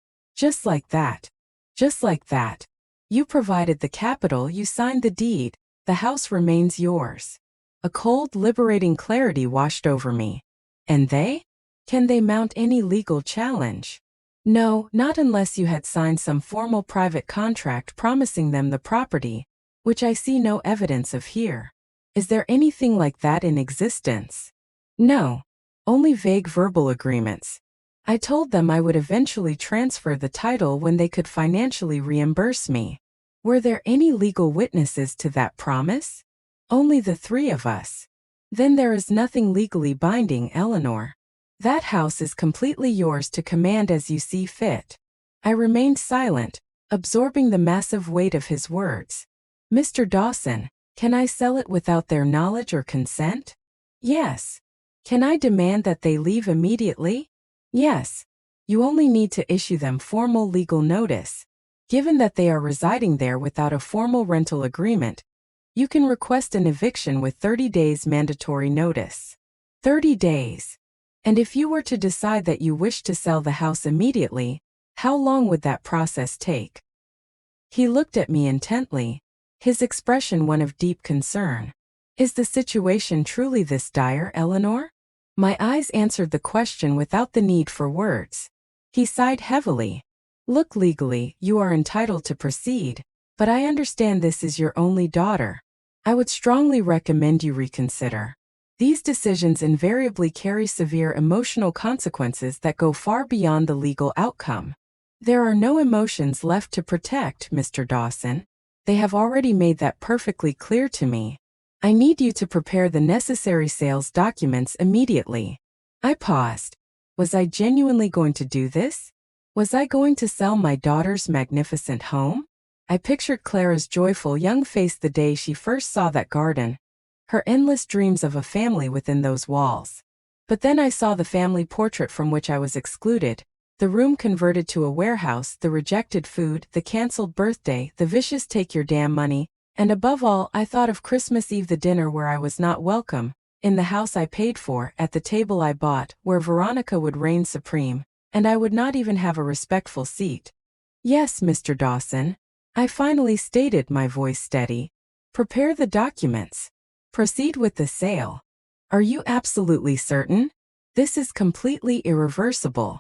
like that. Just like that. You provided the capital, you signed the deed, the house remains yours. A cold, liberating clarity washed over me. And they? Can they mount any legal challenge? No, not unless you had signed some formal private contract promising them the property, which I see no evidence of here. Is there anything like that in existence? No. Only vague verbal agreements. I told them I would eventually transfer the title when they could financially reimburse me. Were there any legal witnesses to that promise? Only the three of us. Then there is nothing legally binding, Eleanor. That house is completely yours to command as you see fit. I remained silent, absorbing the massive weight of his words. Mr. Dawson, can I sell it without their knowledge or consent? Yes. Can I demand that they leave immediately? Yes. You only need to issue them formal legal notice. Given that they are residing there without a formal rental agreement, you can request an eviction with 30 days mandatory notice. 30 days. And if you were to decide that you wish to sell the house immediately, how long would that process take? He looked at me intently, his expression one of deep concern. Is the situation truly this dire, Eleanor? My eyes answered the question without the need for words. He sighed heavily. Look, legally, you are entitled to proceed, but I understand this is your only daughter. I would strongly recommend you reconsider. These decisions invariably carry severe emotional consequences that go far beyond the legal outcome. There are no emotions left to protect, Mr. Dawson. They have already made that perfectly clear to me. I need you to prepare the necessary sales documents immediately. I paused. Was I genuinely going to do this? Was I going to sell my daughter's magnificent home? I pictured Clara's joyful young face the day she first saw that garden, her endless dreams of a family within those walls. But then I saw the family portrait from which I was excluded, the room converted to a warehouse, the rejected food, the canceled birthday, the vicious take your damn money, and above all, I thought of Christmas Eve, the dinner where I was not welcome, in the house I paid for, at the table I bought, where Veronica would reign supreme, and I would not even have a respectful seat. Yes, Mr. Dawson, I finally stated, my voice steady. Prepare the documents. Proceed with the sale. Are you absolutely certain? This is completely irreversible.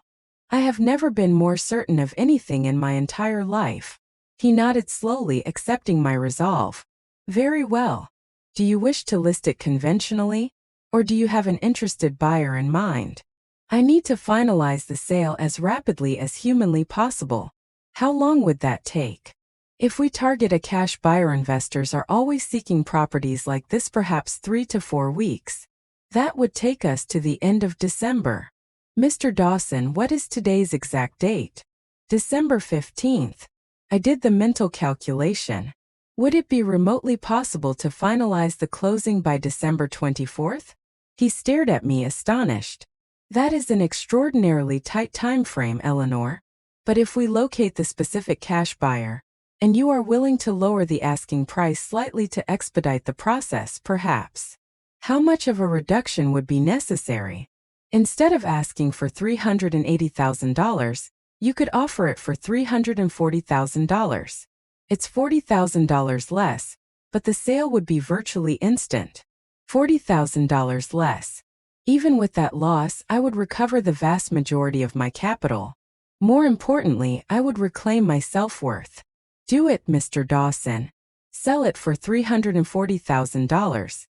I have never been more certain of anything in my entire life. He nodded slowly, accepting my resolve. Very well. Do you wish to list it conventionally, or do you have an interested buyer in mind? I need to finalize the sale as rapidly as humanly possible. How long would that take? If we target a cash buyer, investors are always seeking properties like this, perhaps 3 to 4 weeks. That would take us to the end of December. Mr. Dawson, what is today's exact date? December 15th. I did the mental calculation. Would it be remotely possible to finalize the closing by December 24th? He stared at me astonished. That is an extraordinarily tight time frame, Eleanor. But if we locate the specific cash buyer, and you are willing to lower the asking price slightly to expedite the process, perhaps. How much of a reduction would be necessary? Instead of asking for $380,000, you could offer it for $340,000. It's $40,000 less, but the sale would be virtually instant. $40,000 less. Even with that loss, I would recover the vast majority of my capital. More importantly, I would reclaim my self-worth. Do it, Mr. Dawson. Sell it for $340,000.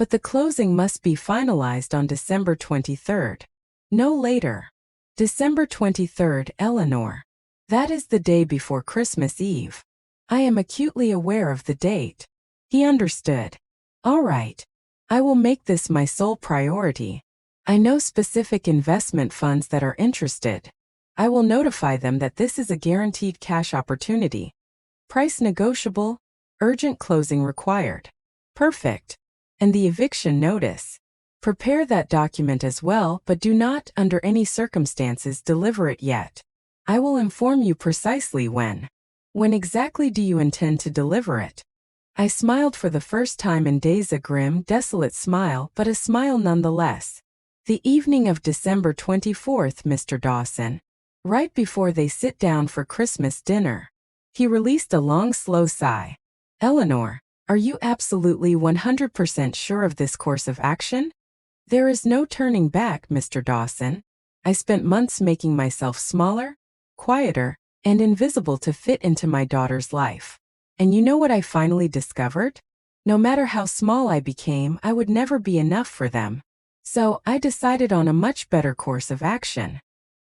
but the closing must be finalized on December 23rd. No later. December 23rd, Eleanor. That is the day before Christmas Eve. I am acutely aware of the date. He understood. All right. I will make this my sole priority. I know specific investment funds that are interested. I will notify them that this is a guaranteed cash opportunity. Price negotiable, urgent closing required. Perfect. And the eviction notice. Prepare that document as well, but do not, under any circumstances, deliver it yet. I will inform you precisely when. When exactly do you intend to deliver it? I smiled for the first time in days, a grim, desolate smile, but a smile nonetheless. The evening of December 24th, Mr. Dawson. Right before they sit down for Christmas dinner. He released a long, slow sigh. Eleanor, are you absolutely 100% sure of this course of action? There is no turning back, Mr. Dawson. I spent months making myself smaller, quieter, and invisible to fit into my daughter's life. And you know what I finally discovered? No matter how small I became, I would never be enough for them. So I decided on a much better course of action.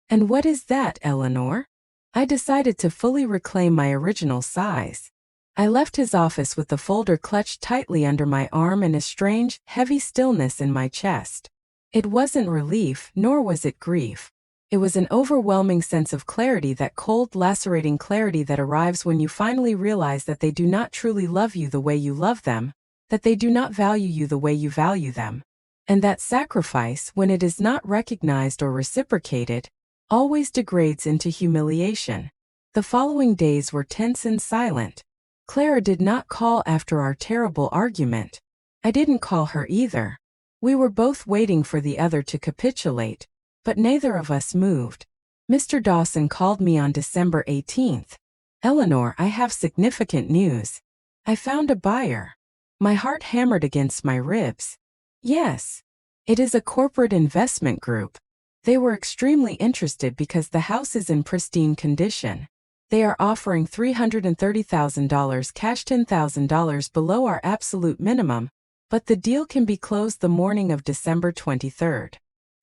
And what is that, Eleanor? I decided to fully reclaim my original size. I left his office with the folder clutched tightly under my arm and a strange, heavy stillness in my chest. It wasn't relief, nor was it grief. It was an overwhelming sense of clarity, that cold, lacerating clarity that arrives when you finally realize that they do not truly love you the way you love them, that they do not value you the way you value them, and that sacrifice, when it is not recognized or reciprocated, always degrades into humiliation. The following days were tense and silent. Clara did not call after our terrible argument. I didn't call her either. We were both waiting for the other to capitulate, but neither of us moved. Mr. Dawson called me on December 18th. Eleanor, I have significant news. I found a buyer. My heart hammered against my ribs. Yes. It is a corporate investment group. They were extremely interested because the house is in pristine condition. They are offering $330,000 cash, $10,000 below our absolute minimum, but the deal can be closed the morning of December 23rd.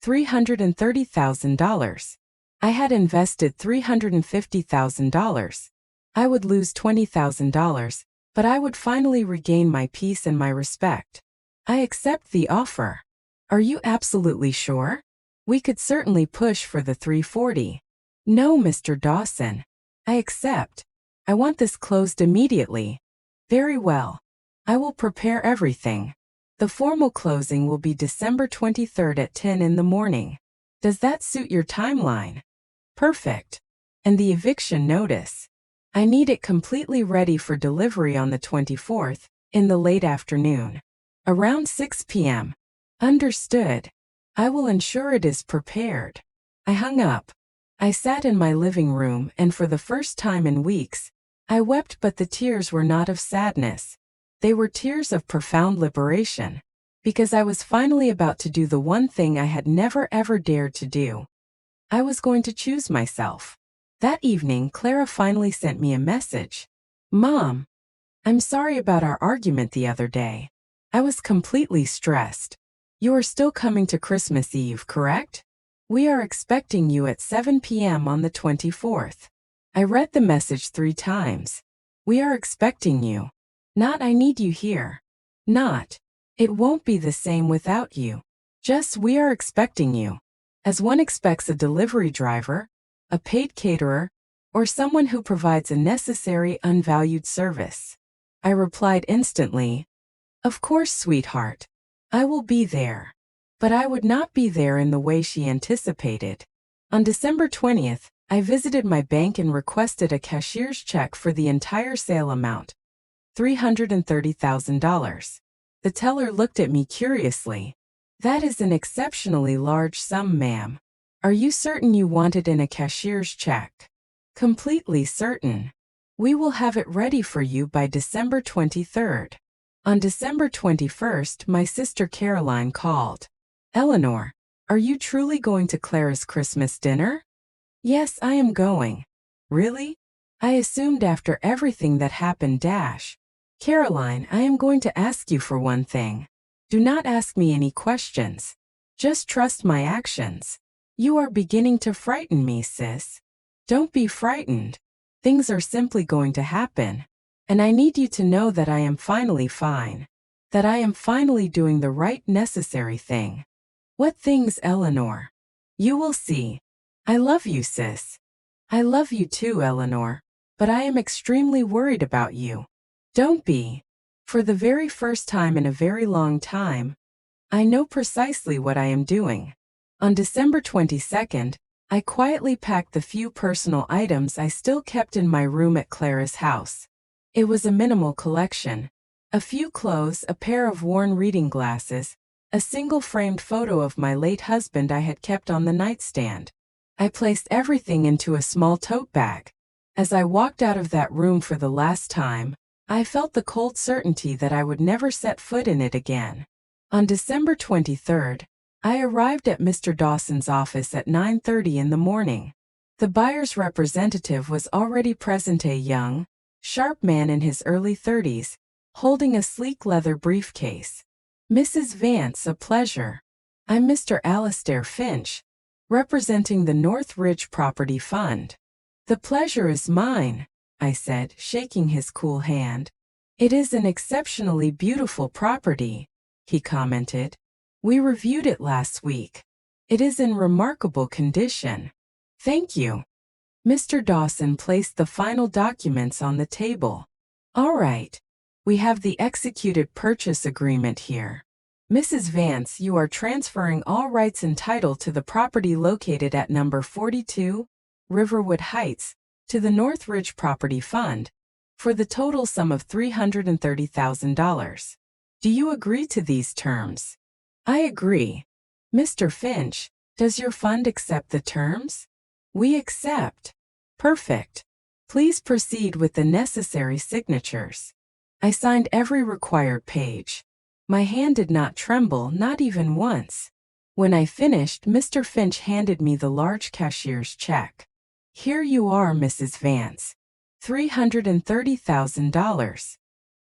$330,000. I had invested $350,000. I would lose $20,000, but I would finally regain my peace and my respect. I accept the offer. Are you absolutely sure? We could certainly push for the $340. No, Mr. Dawson. I accept. I want this closed immediately. Very well. I will prepare everything. The formal closing will be December 23rd at 10 in the morning. Does that suit your timeline? Perfect. And the eviction notice? I need it completely ready for delivery on the 24th, in the late afternoon. Around 6 p.m. Understood. I will ensure it is prepared. I hung up. I sat in my living room, and for the first time in weeks, I wept, but the tears were not of sadness. They were tears of profound liberation, because I was finally about to do the one thing I had never ever dared to do. I was going to choose myself. That evening, Clara finally sent me a message. Mom, I'm sorry about our argument the other day. I was completely stressed. You are still coming to Christmas Eve, correct? We are expecting you at 7 p.m. on the 24th. I read the message 3 times. We are expecting you. Not I need you here. Not it won't be the same without you. Just we are expecting you. As one expects a delivery driver, a paid caterer, or someone who provides a necessary, unvalued service. I replied instantly, of course, sweetheart. I will be there. But I would not be there in the way she anticipated. On December 20th, I visited my bank and requested a cashier's check for the entire sale amount, $330,000. The teller looked at me curiously. That is an exceptionally large sum, ma'am. Are you certain you want it in a cashier's check? Completely certain. We will have it ready for you by December 23rd. On December 21st, my sister Caroline called. Eleanor, are you truly going to Clara's Christmas dinner? Yes, I am going. Really? I assumed after everything that happened. Caroline, I am going to ask you for one thing. Do not ask me any questions. Just trust my actions. You are beginning to frighten me, sis. Don't be frightened. Things are simply going to happen. And I need you to know that I am finally fine. That I am finally doing the right necessary thing. What things, Eleanor? You will see. I love you, sis. I love you too, Eleanor. But I am extremely worried about you. Don't be. For the very first time in a very long time, I know precisely what I am doing. On December 22nd, I quietly packed the few personal items I still kept in my room at Clara's house. It was a minimal collection. A few clothes, a pair of worn reading glasses, a single framed photo of my late husband I had kept on the nightstand. I placed everything into a small tote bag. As I walked out of that room for the last time, I felt the cold certainty that I would never set foot in it again. On December 23rd, I arrived at Mr. Dawson's office at 9:30 in the morning. The buyer's representative was already present, a young, sharp man in his early 30s, holding a sleek leather briefcase. Mrs. Vance, a pleasure. I'm Mr. Alastair Finch, representing the North Ridge Property Fund. The pleasure is mine, I said, shaking his cool hand. It is an exceptionally beautiful property, he commented. We reviewed it last week. It is in remarkable condition. Thank you. Mr. Dawson placed the final documents on the table. All right. We have the executed purchase agreement here. Mrs. Vance, you are transferring all rights and title to the property located at number 42, Riverwood Heights, to the North Ridge Property Fund, for the total sum of $330,000. Do you agree to these terms? I agree. Mr. Finch, does your fund accept the terms? We accept. Perfect. Please proceed with the necessary signatures. I signed every required page. My hand did not tremble, not even once. When I finished, Mr. Finch handed me the large cashier's check. Here you are, Mrs. Vance. $330,000.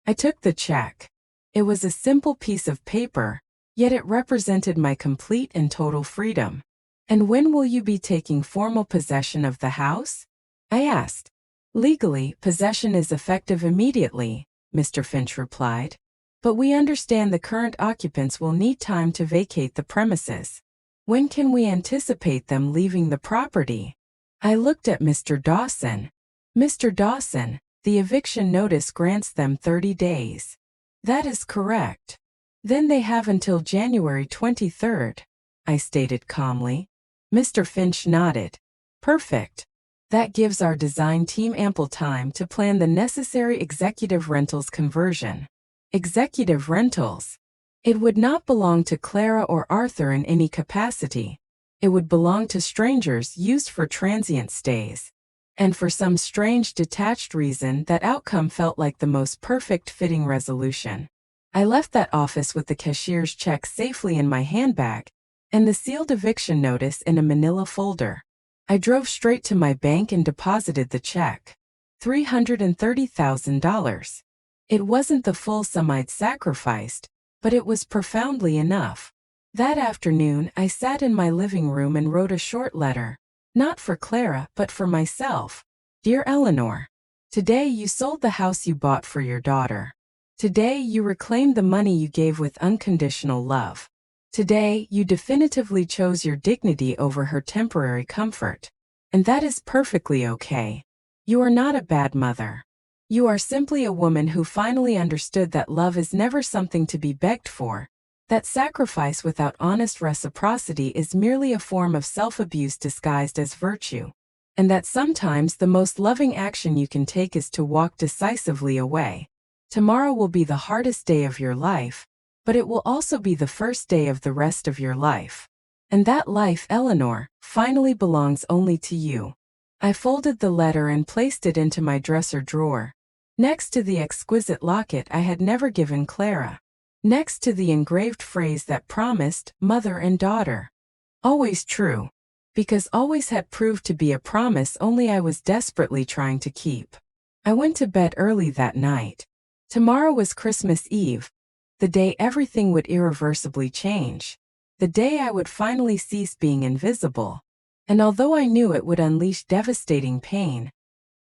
I took the check. It was a simple piece of paper, yet it represented my complete and total freedom. And when will you be taking formal possession of the house? I asked. Legally, possession is effective immediately, Mr. Finch replied. But we understand the current occupants will need time to vacate the premises. When can we anticipate them leaving the property? I looked at Mr. Dawson. Mr. Dawson, the eviction notice grants them 30 days. That is correct. Then they have until January 23rd, I stated calmly. Mr. Finch nodded. Perfect. That gives our design team ample time to plan the necessary executive rentals conversion. Executive rentals. It would not belong to Clara or Arthur in any capacity. It would belong to strangers used for transient stays. And for some strange detached reason, that outcome felt like the most perfect fitting resolution. I left that office with the cashier's check safely in my handbag and the sealed eviction notice in a manila folder. I drove straight to my bank and deposited the check. $330,000. It wasn't the full sum I'd sacrificed, but it was profoundly enough. That afternoon, I sat in my living room and wrote a short letter, not for Clara, but for myself. Dear Eleanor, today you sold the house you bought for your daughter. Today you reclaimed the money you gave with unconditional love. Today you definitively chose your dignity over her temporary comfort. And that is perfectly okay. You are not a bad mother. You are simply a woman who finally understood that love is never something to be begged for, that sacrifice without honest reciprocity is merely a form of self-abuse disguised as virtue, and that sometimes the most loving action you can take is to walk decisively away. Tomorrow will be the hardest day of your life, but it will also be the first day of the rest of your life. And that life, Eleanor, finally belongs only to you. I folded the letter and placed it into my dresser drawer, next to the exquisite locket I had never given Clara, next to the engraved phrase that promised mother and daughter. Always true, because always had proved to be a promise only I was desperately trying to keep. I went to bed early that night. Tomorrow was Christmas Eve. The day everything would irreversibly change. The day I would finally cease being invisible. And although I knew it would unleash devastating pain,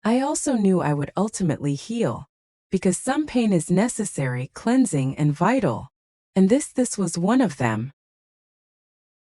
I also knew I would ultimately heal. Because some pain is necessary, cleansing, and vital. And this was one of them.